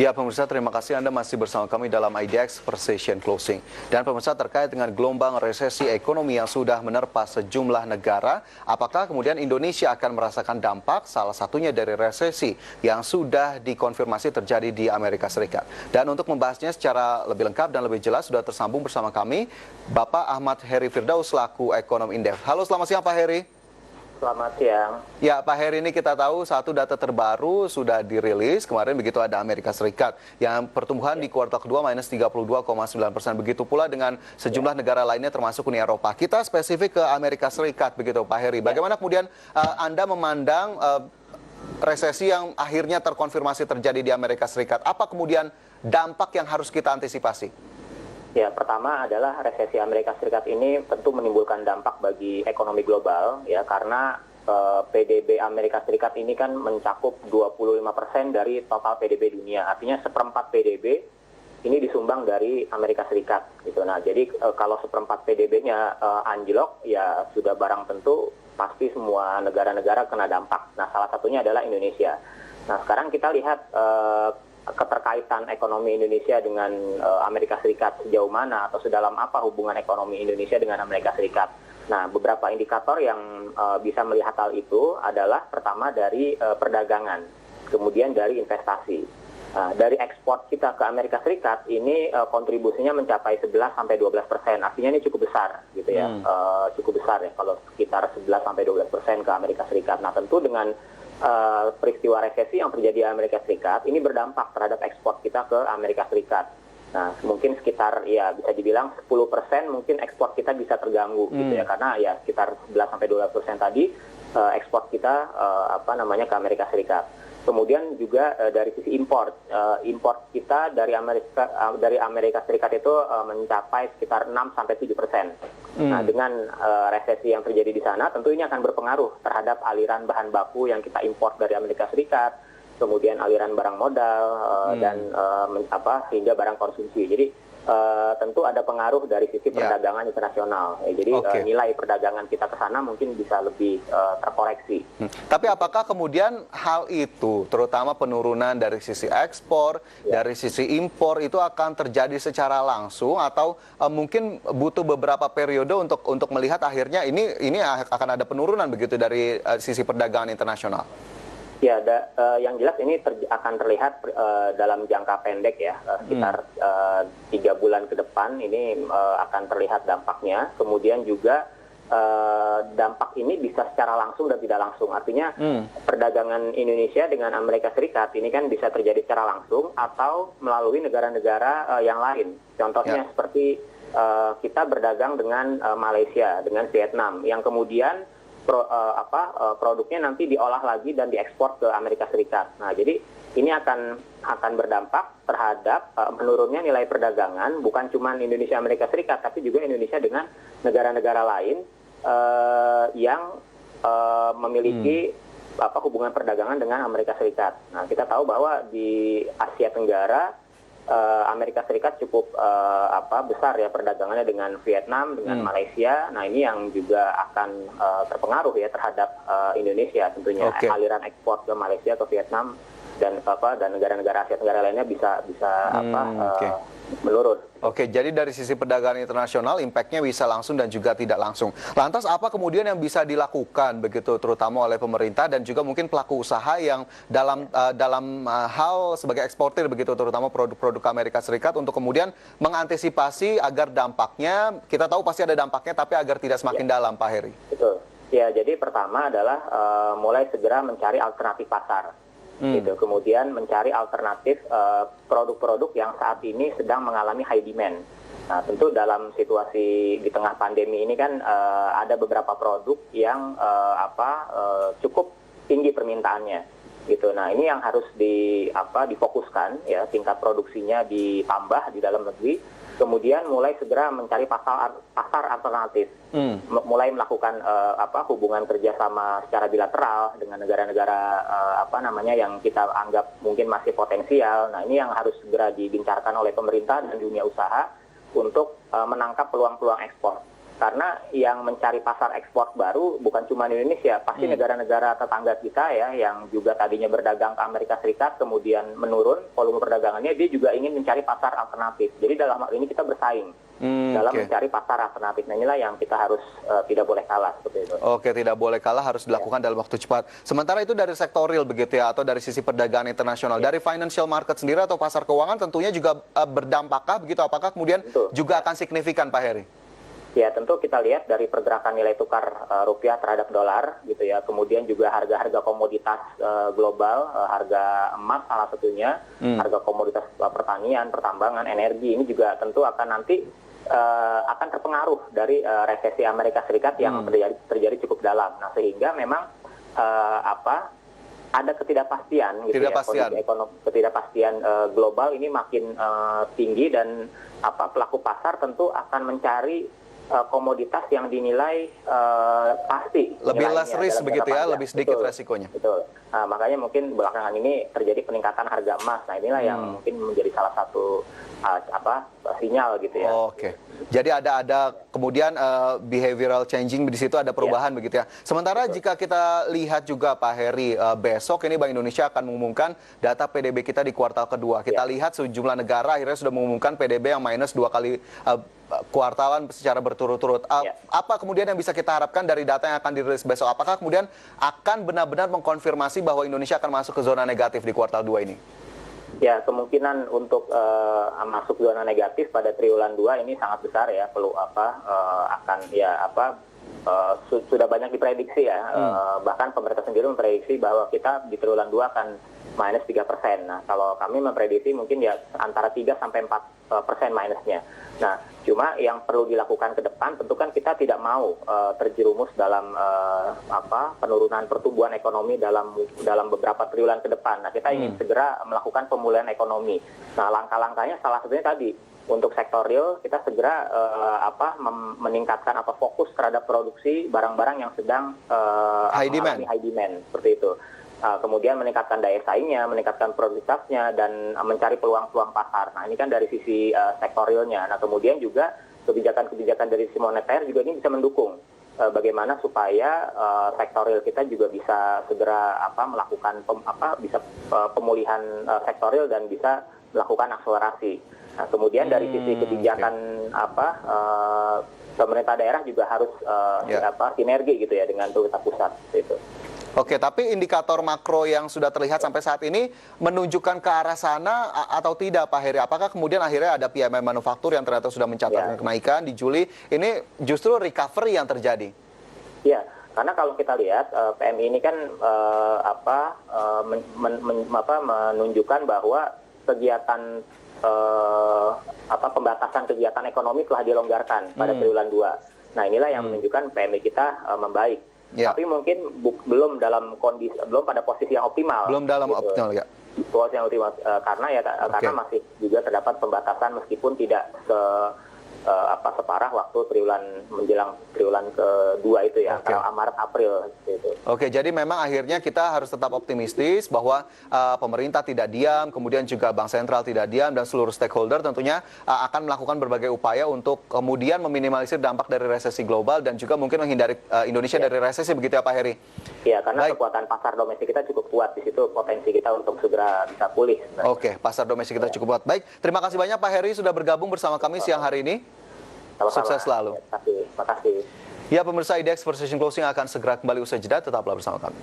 Ya, pemirsa, terima kasih Anda masih bersama kami dalam IDX Precision Closing. Dan pemirsa, terkait dengan gelombang resesi ekonomi yang sudah menerpa sejumlah negara, apakah kemudian Indonesia akan merasakan dampak salah satunya dari resesi yang sudah dikonfirmasi terjadi di Amerika Serikat. Dan untuk membahasnya secara lebih lengkap dan lebih jelas, sudah tersambung bersama kami Bapak Ahmad Heri Firdaus selaku Ekonom Indef. Halo, selamat siang Pak Heri. Selamat siang. Ya, Pak Heri, ini kita tahu satu data terbaru sudah dirilis kemarin, begitu ada Amerika Serikat yang pertumbuhan di kuartal kedua minus 32,9%. Begitu pula dengan sejumlah negara lainnya termasuk Uni Eropa. Kita spesifik ke Amerika Serikat, begitu Pak Heri. Bagaimana kemudian Anda memandang resesi yang akhirnya terkonfirmasi terjadi di Amerika Serikat? Apa kemudian dampak yang harus kita antisipasi? Ya, pertama adalah resesi Amerika Serikat ini tentu menimbulkan dampak bagi ekonomi global, ya, karena PDB Amerika Serikat ini kan mencakup 25% dari total PDB dunia. Artinya seperempat PDB ini disumbang dari Amerika Serikat, gitu. Nah, jadi kalau seperempat PDB-nya anjlok, ya sudah barang tentu pasti semua negara-negara kena dampak. Nah, salah satunya adalah Indonesia. Nah, sekarang kita lihat keterkaitan ekonomi Indonesia dengan Amerika Serikat sejauh mana atau sedalam apa hubungan ekonomi Indonesia dengan Amerika Serikat. Nah, beberapa indikator yang bisa melihat hal itu adalah pertama dari perdagangan, kemudian dari investasi. Dari ekspor kita ke Amerika Serikat ini kontribusinya mencapai 11-12%, artinya ini cukup besar, gitu ya, cukup besar ya kalau sekitar 11-12% ke Amerika Serikat. Nah, tentu dengan peristiwa resesi yang terjadi di Amerika Serikat ini berdampak terhadap ekspor kita ke Amerika Serikat. Nah, mungkin sekitar ya bisa dibilang 10% mungkin ekspor kita bisa terganggu, gitu ya, karena ya sekitar 11-12% tadi ekspor kita ke Amerika Serikat. Kemudian juga dari sisi impor kita dari Amerika Serikat itu mencapai sekitar 6-7%. Nah, dengan resesi yang terjadi di sana, tentu ini akan berpengaruh terhadap aliran bahan baku yang kita impor dari Amerika Serikat, kemudian aliran barang modal dan hingga barang konsumsi. Jadi tentu ada pengaruh dari sisi perdagangan internasional. Jadi nilai perdagangan kita ke sana mungkin bisa lebih terkoreksi. Tapi apakah kemudian hal itu, terutama penurunan dari sisi ekspor, dari sisi impor, itu akan terjadi secara langsung atau mungkin butuh beberapa periode untuk melihat akhirnya ini akan ada penurunan begitu dari sisi perdagangan internasional? Ya, yang jelas ini akan terlihat dalam jangka pendek ya, sekitar 3 bulan ke depan ini akan terlihat dampaknya. Kemudian juga dampak ini bisa secara langsung dan tidak langsung. Artinya perdagangan Indonesia dengan Amerika Serikat ini kan bisa terjadi secara langsung atau melalui negara-negara yang lain. Contohnya seperti kita berdagang dengan Malaysia, dengan Vietnam, yang kemudian produknya nanti diolah lagi dan diekspor ke Amerika Serikat. Nah, jadi ini akan berdampak terhadap menurunnya nilai perdagangan bukan cuma Indonesia Amerika Serikat, tapi juga Indonesia dengan negara-negara lain yang memiliki hubungan perdagangan dengan Amerika Serikat. Nah, kita tahu bahwa di Asia Tenggara Amerika Serikat cukup besar ya perdagangannya dengan Vietnam, dengan Malaysia. Nah, ini yang juga akan terpengaruh ya terhadap Indonesia tentunya. Aliran ekspor ke Malaysia, ke Vietnam dan negara-negara Asia Tenggara lainnya bisa menurun. Jadi dari sisi perdagangan internasional, impact-nya bisa langsung dan juga tidak langsung. Lantas apa kemudian yang bisa dilakukan begitu, terutama oleh pemerintah dan juga mungkin pelaku usaha yang dalam hal sebagai eksportir begitu, terutama produk-produk Amerika Serikat untuk kemudian mengantisipasi agar dampaknya, kita tahu pasti ada dampaknya, tapi agar tidak semakin dalam, Pak Heri? Betul. Ya, jadi pertama adalah mulai segera mencari alternatif pasar. Gitu. Kemudian mencari alternatif produk-produk yang saat ini sedang mengalami high demand. Nah, tentu dalam situasi di tengah pandemi ini kan ada beberapa produk yang cukup tinggi permintaannya. Gitu. Nah, ini yang harus difokuskan ya, tingkat produksinya ditambah di dalam negeri. Kemudian mulai segera mencari pasar alternatif, mulai melakukan hubungan kerjasama secara bilateral dengan negara-negara yang kita anggap mungkin masih potensial. Nah, ini yang harus segera digencarkan oleh pemerintah dan dunia usaha untuk menangkap peluang-peluang ekspor. Karena yang mencari pasar ekspor baru bukan cuma Indonesia, pasti negara-negara tetangga kita ya, yang juga tadinya berdagang ke Amerika Serikat, kemudian menurun volume perdagangannya, dia juga ingin mencari pasar alternatif. Jadi dalam hal ini kita bersaing dalam mencari pasar alternatif. Nah inilah yang kita harus tidak boleh kalah seperti itu. Oke, tidak boleh kalah, harus dilakukan dalam waktu cepat. Sementara itu dari sektor real begitu ya, atau dari sisi perdagangan internasional, dari financial market sendiri atau pasar keuangan tentunya juga berdampakkah begitu? Apakah kemudian juga akan signifikan, Pak Heri? Ya tentu kita lihat dari pergerakan nilai tukar rupiah terhadap dolar gitu ya, kemudian juga harga-harga komoditas global, harga emas salah satunya, harga komoditas pertanian, pertambangan, energi ini juga tentu akan nanti akan terpengaruh dari resesi Amerika Serikat yang terjadi cukup dalam. Nah sehingga memang ada ketidakpastian gitu ketidakpastian global ini makin tinggi dan pelaku pasar tentu akan mencari komoditas yang dinilai pasti. Lebih less risk begitu ya, lebih sedikit resikonya. Betul. Nah, makanya mungkin belakangan ini terjadi peningkatan harga emas. Nah inilah yang mungkin menjadi salah satu sinyal gitu ya. Oke. Jadi ada kemudian behavioral changing di situ, ada perubahan begitu ya. Sementara jika kita lihat juga Pak Heri, besok ini Bank Indonesia akan mengumumkan data PDB kita di kuartal kedua. Kita lihat sejumlah negara akhirnya sudah mengumumkan PDB yang minus 2 kali kuartalan secara berturut-turut. Apa kemudian yang bisa kita harapkan dari data yang akan dirilis besok? Apakah kemudian akan benar-benar mengkonfirmasi bahwa Indonesia akan masuk ke zona negatif di kuartal 2 ini? Ya, kemungkinan untuk masuk zona negatif pada triwulan 2 ini sangat besar ya, sudah banyak diprediksi ya. Bahkan pemerintah sendiri memprediksi bahwa kita di triwulan 2 akan minus 3%. Nah, kalau kami memprediksi mungkin ya antara 3 sampai 4% minusnya. Nah, cuma yang perlu dilakukan ke depan tentu kan kita tidak mau terjerumus dalam penurunan pertumbuhan ekonomi dalam beberapa triwulan ke depan. Nah, kita ingin segera melakukan pemulihan ekonomi. Nah, langkah-langkahnya salah satunya tadi untuk sektor real kita segera meningkatkan fokus terhadap produksi barang-barang yang sedang high demand seperti itu. Kemudian meningkatkan daya saingnya, meningkatkan produktivitasnya, dan mencari peluang-peluang pasar. Nah, ini kan dari sisi sektor realnya. Nah, kemudian juga kebijakan-kebijakan dari sisi moneter juga ini bisa mendukung bagaimana supaya sektor real kita juga bisa segera melakukan pemulihan sektor real dan bisa melakukan akselerasi. Nah, kemudian dari sisi kebijakan pemerintah daerah juga harus sinergi gitu ya dengan pemerintah pusat gitu. Oke, tapi indikator makro yang sudah terlihat sampai saat ini menunjukkan ke arah sana atau tidak, Pak Heri? Apakah kemudian akhirnya ada PMI manufaktur yang ternyata sudah mencatatkan kenaikan di Juli, ini justru recovery yang terjadi? Ya, karena kalau kita lihat PMI ini kan menunjukkan bahwa kegiatan pembatasan kegiatan ekonomi telah dilonggarkan pada triwulan 2. Nah, inilah yang menunjukkan PMI kita membaik. Tapi mungkin belum pada posisi yang optimal. Belum dalam optimal ya. Posisi yang optimal karena masih juga terdapat pembatasan meskipun tidak separah waktu menjelang triwulan kedua itu ya, Maret April gitu. Oke, jadi memang akhirnya kita harus tetap optimistis bahwa pemerintah tidak diam, kemudian juga Bank Sentral tidak diam, dan seluruh stakeholder tentunya akan melakukan berbagai upaya untuk kemudian meminimalisir dampak dari resesi global dan juga mungkin menghindari Indonesia dari resesi, begitu ya Pak Heri? Iya, karena kekuatan pasar domestik kita cukup kuat, di situ potensi kita untuk segera bisa pulih. Oke, pasar domestik kita cukup kuat. Baik, terima kasih banyak Pak Heri sudah bergabung bersama kami siang hari ini. Sukses selalu. Terima kasih. Ya, pemirsa, IDX Precision Closing akan segera kembali usai jeda, tetaplah bersama kami.